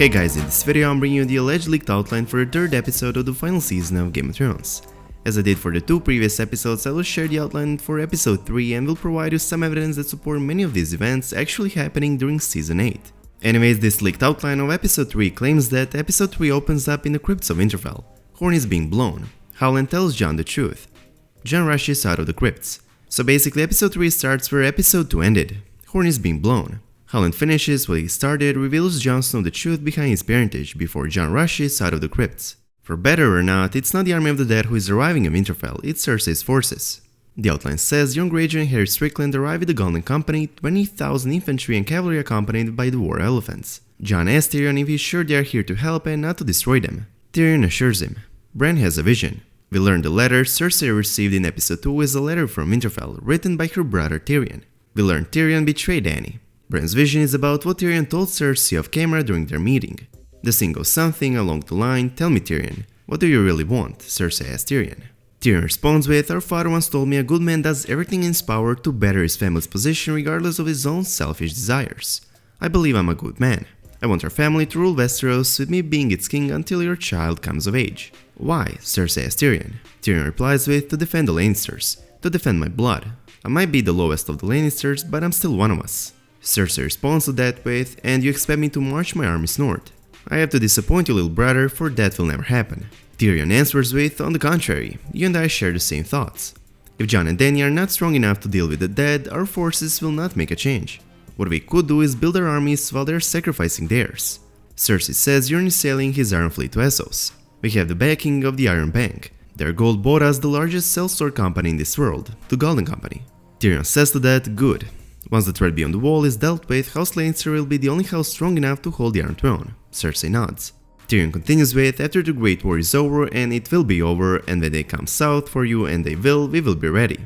Hey guys, in this video I'm bringing you the alleged leaked outline for the third episode of the final season of Game of Thrones. As I did for the two previous episodes, I will share the outline for episode 3 and will provide you some evidence that support many of these events actually happening during season 8. Anyways, this leaked outline of episode 3 claims that episode 3 opens up in the crypts of Winterfell. Horn is being blown. Howland tells Jon the truth. Jon rushes out of the crypts. So basically episode 3 starts where episode 2 ended. Horn is being blown. Howland finishes what he started, reveals Jon Snow the truth behind his parentage before Jon rushes out of the crypts. For better or not, it's not the army of the dead who is arriving in Winterfell, it's Cersei's forces. The outline says young Greyjoy and Harry Strickland arrive at the Golden Company, 20,000 infantry and cavalry accompanied by the war elephants. Jon asks Tyrion if he's sure they are here to help and not to destroy them. Tyrion assures him. Bran has a vision. We learn the letter Cersei received in episode 2 is a letter from Winterfell, written by her brother Tyrion. We learn Tyrion betrayed Dany. Bran's vision is about what Tyrion told Cersei off camera during their meeting. The scene goes something along the line, "Tell me Tyrion, what do you really want?" Cersei asks Tyrion. Tyrion responds with, "Our father once told me a good man does everything in his power to better his family's position regardless of his own selfish desires. I believe I'm a good man. I want our family to rule Westeros with me being its king until your child comes of age." "Why?" Cersei asks Tyrion. Tyrion replies with, "To defend the Lannisters. To defend my blood. I might be the lowest of the Lannisters, but I'm still one of us." Cersei responds to that with, "And you expect me to march my armies north? I have to disappoint you, little brother, for that will never happen." Tyrion answers with, "On the contrary, you and I share the same thoughts. If Jon and Dany are not strong enough to deal with the dead, our forces will not make a change. What we could do is build our armies while they are sacrificing theirs." Cersei says Euron is sailing his iron fleet to Essos. "We have the backing of the Iron Bank. Their gold bought us the largest sell-store company in this world, the Golden Company." Tyrion says to that, "Good. Once the threat beyond the wall is dealt with, House Lannister will be the only house strong enough to hold the Iron Throne." Cersei nods. Tyrion continues with, "After the Great War is over, and it will be over, and when they come south for you, and they will, we will be ready.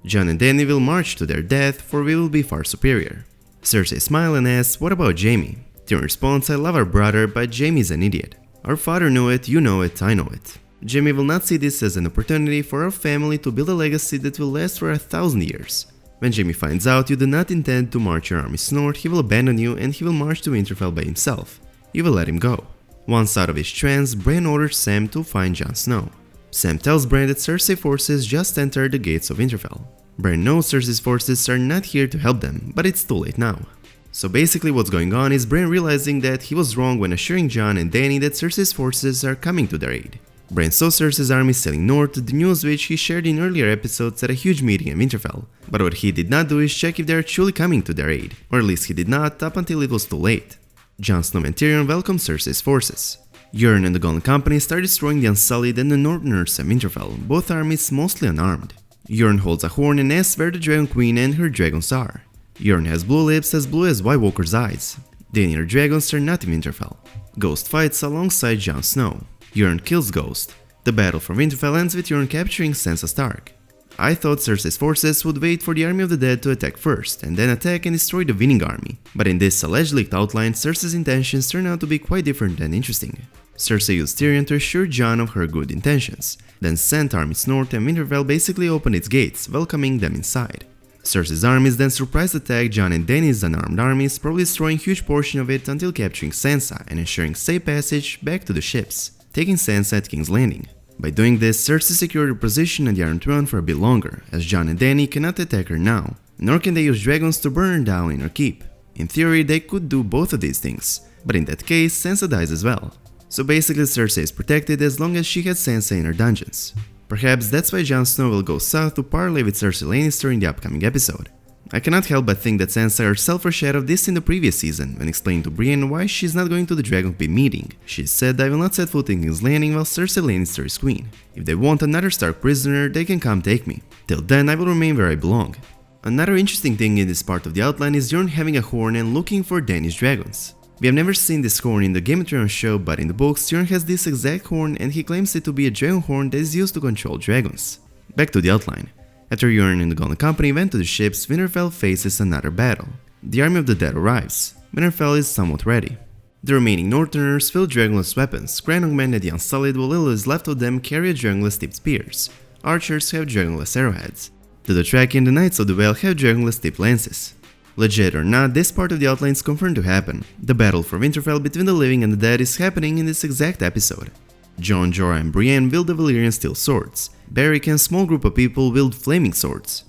Jon and Dany will march to their death, for we will be far superior." Cersei smiles and asks, "What about Jaime?" Tyrion responds, "I love our brother, but Jaime's an idiot. Our father knew it, you know it, I know it. Jaime will not see this as an opportunity for our family to build a legacy that will last for 1,000 years. When Jaime finds out you do not intend to march your armies north, he will abandon you and he will march to Winterfell by himself. You will let him go." Once out of his trance, Bran orders Sam to find Jon Snow. Sam tells Bran that Cersei forces just entered the gates of Winterfell. Bran knows Cersei's forces are not here to help them, but it's too late now. So basically what's going on is Bran realizing that he was wrong when assuring Jon and Dany that Cersei's forces are coming to their aid. Bran saw Cersei's army sailing north, the news which he shared in earlier episodes at a huge meeting in Winterfell. But what he did not do is check if they are truly coming to their aid, or at least he did not up until it was too late. Jon Snow and Tyrion welcome Cersei's forces. Euron and the Golden Company start destroying the Unsullied and the Northerners at Winterfell, both armies mostly unarmed. Euron holds a horn and asks where the Dragon Queen and her dragons are. Euron has blue lips as blue as White Walker's eyes. Dany and her dragons are not in Winterfell. Ghost fights alongside Jon Snow. Euron kills Ghost. The battle for Winterfell ends with Euron capturing Sansa Stark. I thought Cersei's forces would wait for the army of the dead to attack first, and then attack and destroy the winning army. But in this alleged leaked outline, Cersei's intentions turn out to be quite different and interesting. Cersei used Tyrion to assure Jon of her good intentions, then sent armies north and Winterfell basically opened its gates, welcoming them inside. Cersei's armies then surprise attack Jon and Dany's unarmed armies, probably destroying huge portion of it until capturing Sansa and ensuring safe passage back to the ships, taking Sansa at King's Landing. By doing this, Cersei secured her position on the Iron Throne for a bit longer, as Jon and Dany cannot attack her now, nor can they use dragons to burn her down in her keep. In theory, they could do both of these things, but in that case, Sansa dies as well. So basically Cersei is protected as long as she has Sansa in her dungeons. Perhaps that's why Jon Snow will go south to parlay with Cersei Lannister in the upcoming episode. I cannot help but think that Sansa herself foreshadowed this in the previous season when explaining to Brienne why she's not going to the Dragon's meeting. She said, "I will not set foot in King's Landing while Cersei Lannister is queen. If they want another Stark prisoner, they can come take me. Till then I will remain where I belong." Another interesting thing in this part of the outline is Euron having a horn and looking for Dany's dragons. We have never seen this horn in the Game of Thrones show, but in the books Euron has this exact horn and he claims it to be a dragon horn that is used to control dragons. Back to the outline. After Euron and the Golden Company went to the ships, Winterfell faces another battle. The army of the dead arrives. Winterfell is somewhat ready. The remaining Northerners fill dragonless weapons. Grandmen and the Unsullied, what little is left of them, carry dragonless tipped spears. Archers have dragonless arrowheads. The Dothraki and the Knights of the Vale have dragonless tipped lances. Legit or not, this part of the outline is confirmed to happen. The battle for Winterfell between the living and the dead is happening in this exact episode. Jon, Jorah and Brienne wield the Valyrian steel swords. Beric and a small group of people wield flaming swords.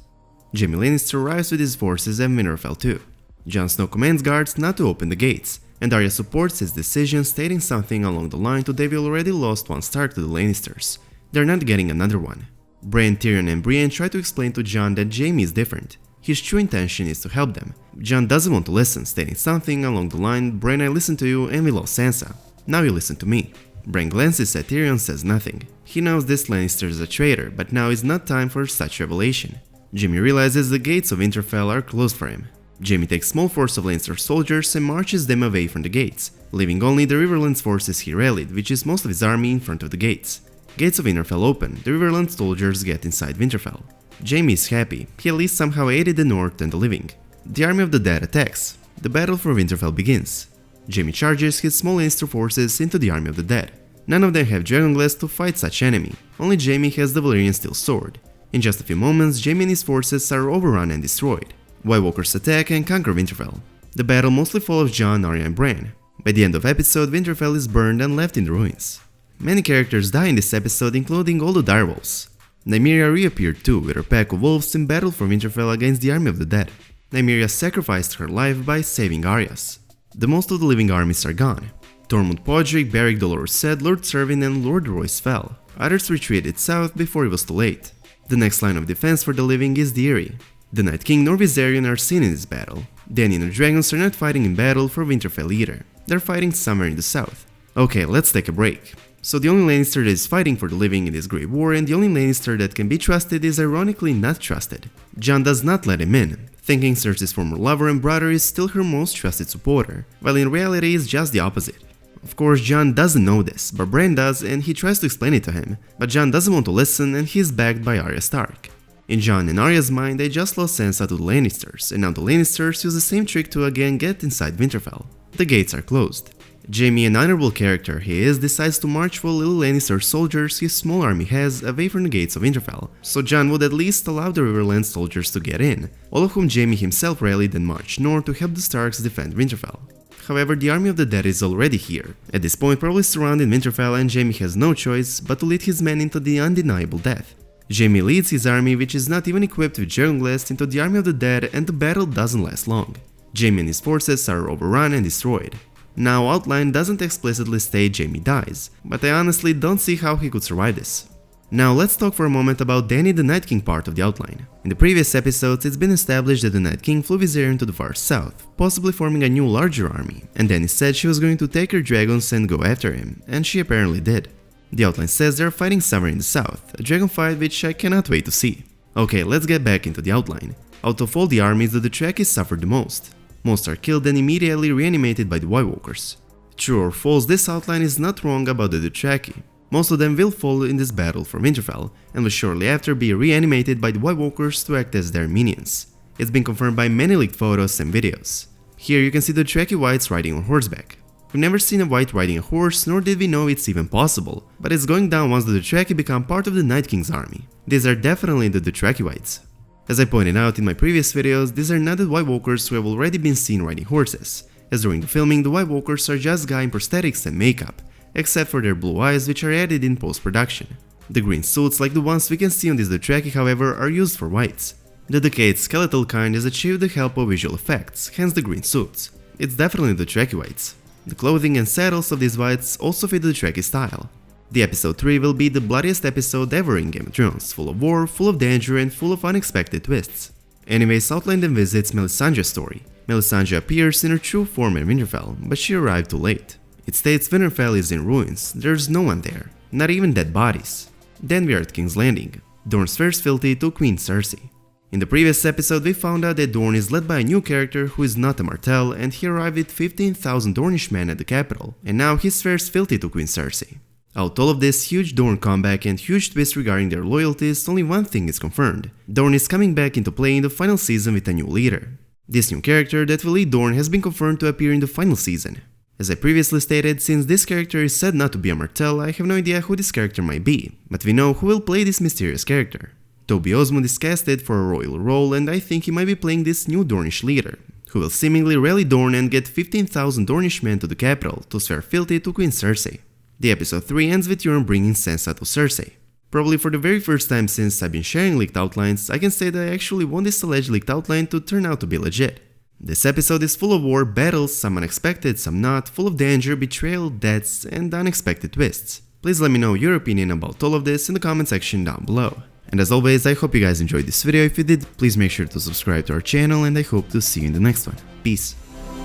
Jaime Lannister arrives with his forces at Winterfell too. Jon Snow commands guards not to open the gates, and Arya supports his decision, stating something along the line to they've already lost one Stark to the Lannisters. They're not getting another one. Bran, Tyrion and Brienne try to explain to Jon that Jaime is different. His true intention is to help them. Jon doesn't want to listen, stating something along the line, "Bran, I listened to you and we lost Sansa. Now you listen to me." Bran glances at Tyrion and says nothing. He knows this Lannister is a traitor, but now is not time for such revelation. Jaime realizes the gates of Winterfell are closed for him. Jaime takes small force of Lannister soldiers and marches them away from the gates, leaving only the Riverlands forces he rallied, which is most of his army, in front of the gates. Gates of Winterfell open, the Riverlands soldiers get inside Winterfell. Jaime is happy, he at least somehow aided the North and the living. The army of the dead attacks. The battle for Winterfell begins. Jaime charges his small Lannister forces into the army of the dead. None of them have dragonglass to fight such enemy, only Jaime has the Valyrian steel sword. In just a few moments, Jaime and his forces are overrun and destroyed. White Walkers attack and conquer Winterfell. The battle mostly follows Jon, Arya and Bran. By the end of the episode, Winterfell is burned and left in the ruins. Many characters die in this episode, including all the direwolves. Nymeria reappeared too, with her pack of wolves in battle for Winterfell against the army of the dead. Nymeria sacrificed her life by saving Arya's. The most of the living armies are gone. Tormund Podrick, Beric Dolorous Sed, Lord Servin and Lord Royce fell. Others retreated south before it was too late. The next line of defense for the living is the Eyrie. The Night King nor Viserion are seen in this battle. Dany and the dragons are not fighting in battle for Winterfell either. They're fighting somewhere in the south. Okay, let's take a break. So the only Lannister that is fighting for the living in this great war, and the only Lannister that can be trusted is ironically not trusted. Jon does not let him in, thinking Cersei's former lover and brother is still her most trusted supporter, while in reality it's just the opposite. Of course, Jon doesn't know this, but Bran does and he tries to explain it to him, but Jon doesn't want to listen and he's backed by Arya Stark. In Jon and Arya's mind, they just lost Sansa to the Lannisters, and now the Lannisters use the same trick to again get inside Winterfell. The gates are closed. Jaime, an honorable character he is, decides to march full little Lannister soldiers his small army has away from the gates of Winterfell, so Jon would at least allow the Riverland soldiers to get in, all of whom Jaime himself rallied and marched north to help the Starks defend Winterfell. However, the army of the dead is already here, at this point probably surrounding Winterfell, and Jaime has no choice but to lead his men into the undeniable death. Jaime leads his army, which is not even equipped with dragonglass, into the army of the dead, and the battle doesn't last long. Jaime and his forces are overrun and destroyed. Now, outline doesn't explicitly state Jaime dies, but I honestly don't see how he could survive this. Now let's talk for a moment about Dany the Night King part of the outline. In the previous episodes, it's been established that the Night King flew Viserion to the far south, possibly forming a new larger army, and Dany said she was going to take her dragons and go after him, and she apparently did. The outline says they're fighting somewhere in the south, a dragon fight which I cannot wait to see. Okay, let's get back into the outline. Out of all the armies, the Dothraki suffered the most. Most are killed and immediately reanimated by the White Walkers. True or false, this outline is not wrong about the Dothraki. Most of them will fall in this battle for Winterfell, and will shortly after be reanimated by the White Walkers to act as their minions. It's been confirmed by many leaked photos and videos. Here you can see the Dothraki Whites riding on horseback. We've never seen a White riding a horse, nor did we know it's even possible, but it's going down once the Dothraki become part of the Night King's army. These are definitely the Dothraki Whites. As I pointed out in my previous videos, these are not the White Walkers who have already been seen riding horses, as during the filming the White Walkers are just guys in prosthetics and makeup, except for their blue eyes which are added in post-production. The green suits like the ones we can see on this Dothraki, however, are used for Whites. The decayed skeletal kind is achieved with the help of visual effects, hence the green suits. It's definitely the Dothraki Whites. The clothing and saddles of these Whites also fit the Dothraki style. The episode 3 will be the bloodiest episode ever in Game of Thrones, full of war, full of danger and full of unexpected twists. Anyways, outline then visits Melisandre's story. Melisandre appears in her true form in Winterfell, but she arrived too late. It states Winterfell is in ruins, there's no one there, not even dead bodies. Then we are at King's Landing. Dorne's first fealty to Queen Cersei. In the previous episode we found out that Dorne is led by a new character who is not a Martell, and he arrived with 15,000 Dornish men at the capital, and now he swears fealty to Queen Cersei. Out all of this huge Dorne comeback and huge twist regarding their loyalties, only one thing is confirmed. Dorne is coming back into play in the final season with a new leader. This new character that will lead Dorne has been confirmed to appear in the final season. As I previously stated, since this character is said not to be a Martell, I have no idea who this character might be, but we know who will play this mysterious character. Toby Osmond is casted for a royal role, and I think he might be playing this new Dornish leader. who will seemingly rally Dorne and get 15,000 Dornish men to the capital to swear fealty to Queen Cersei. The episode 3 ends with Tyrion bringing Sansa to Cersei. Probably for the very first time since I've been sharing leaked outlines, I can say that I actually want this alleged leaked outline to turn out to be legit. This episode is full of war, battles, some unexpected, some not, full of danger, betrayal, deaths, and unexpected twists. Please let me know your opinion about all of this in the comment section down below. And as always, I hope you guys enjoyed this video. If you did, please make sure to subscribe to our channel, and I hope to see you in the next one. Peace.